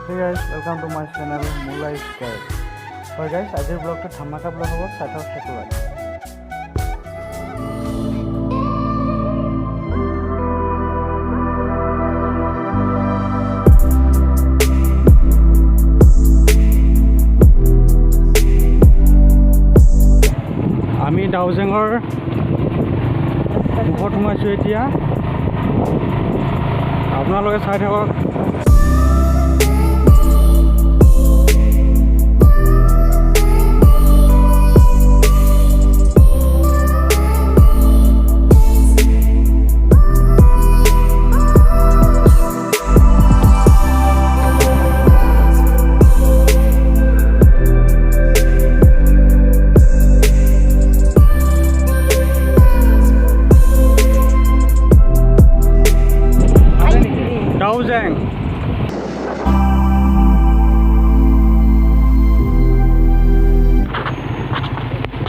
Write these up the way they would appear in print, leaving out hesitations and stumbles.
Hey guys, welcome to my channel Mulai Sky. Well guys, আজিৰ ব্লগটো ধামাকা blog হ'ব, চাই থাকক। আমি ডাউজেঙৰ মুখত সোমাইছোঁ এতিয়া। আপোনালোকে চাই থাকক। DAOJENG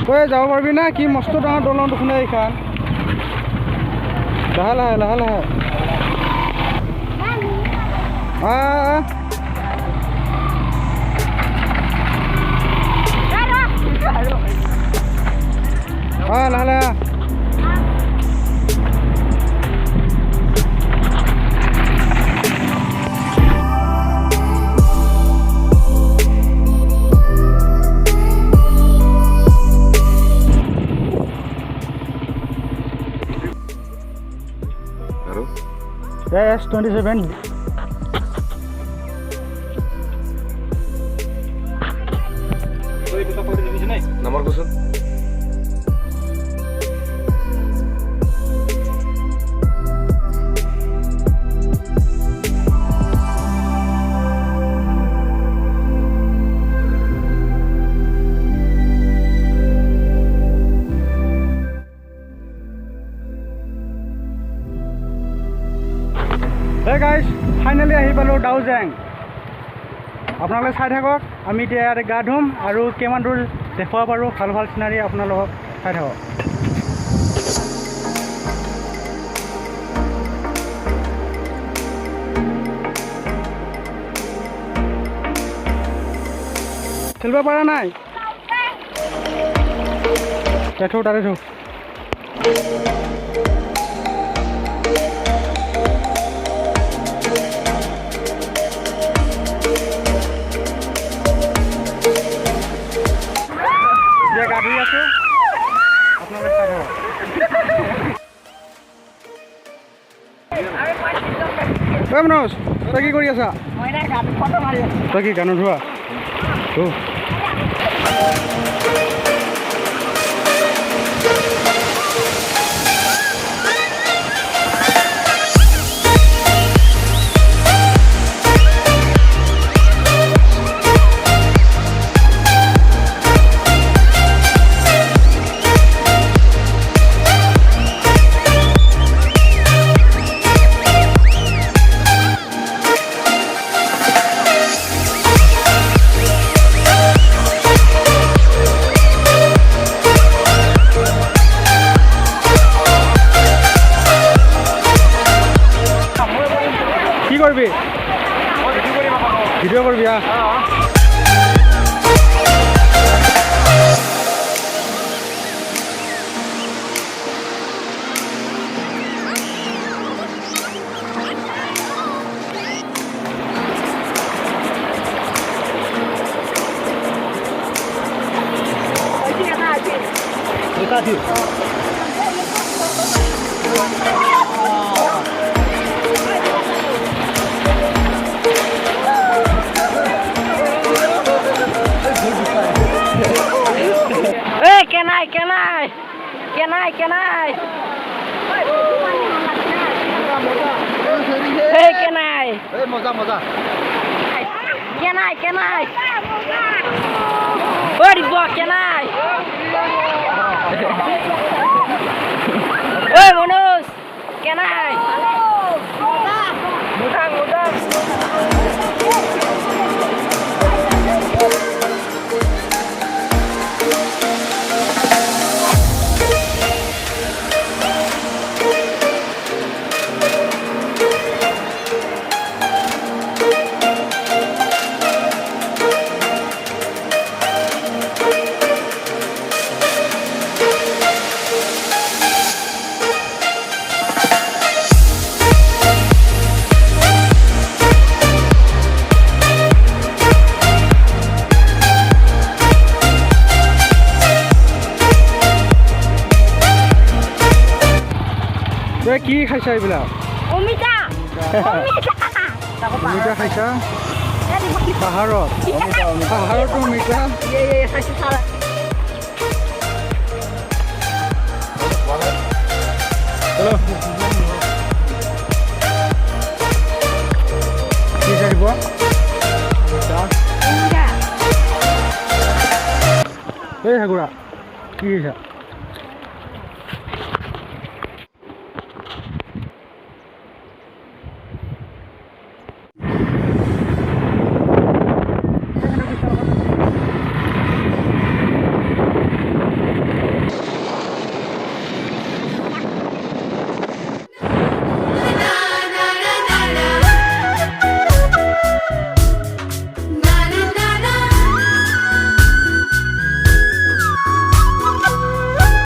তই যাব পাৰিবি না কি মস্ত ডাঙৰ দলং দেখোন এইখন লাহে লাহে লাহে লাহে লাহে লাহে Yes, 27. Nomor khusus. Hey guys, finally ahi palo DAOJENG. আপোনালোকে চাই থাকক। আমি এতিয়া ইয়াতে গা ধুম আৰু কিমান দূৰ দেখুৱাব পাৰোঁ ভাল ভাল চিনাৰী আপোনালোকক চাই থাকক। খেলিব পৰা নাই দেখো তাতে থো গা ধুই আছো আপোনালোকে চাই থাকক। মনোজ তই কি কৰি আছা? তই কি গান ধোৱা? কি করবি ভিডিও করবি Can I? Hey, can I? Hey, moza. Can I? What is what? Can I? Hey, Manoj, can I? Muda. কি খাইছা এইবিলাক অমিতা অমিতা খাইছা পাহাৰত পাহাৰতো অমিতা চলো কি চাৰিব এই হাগুৰা কি খাইছা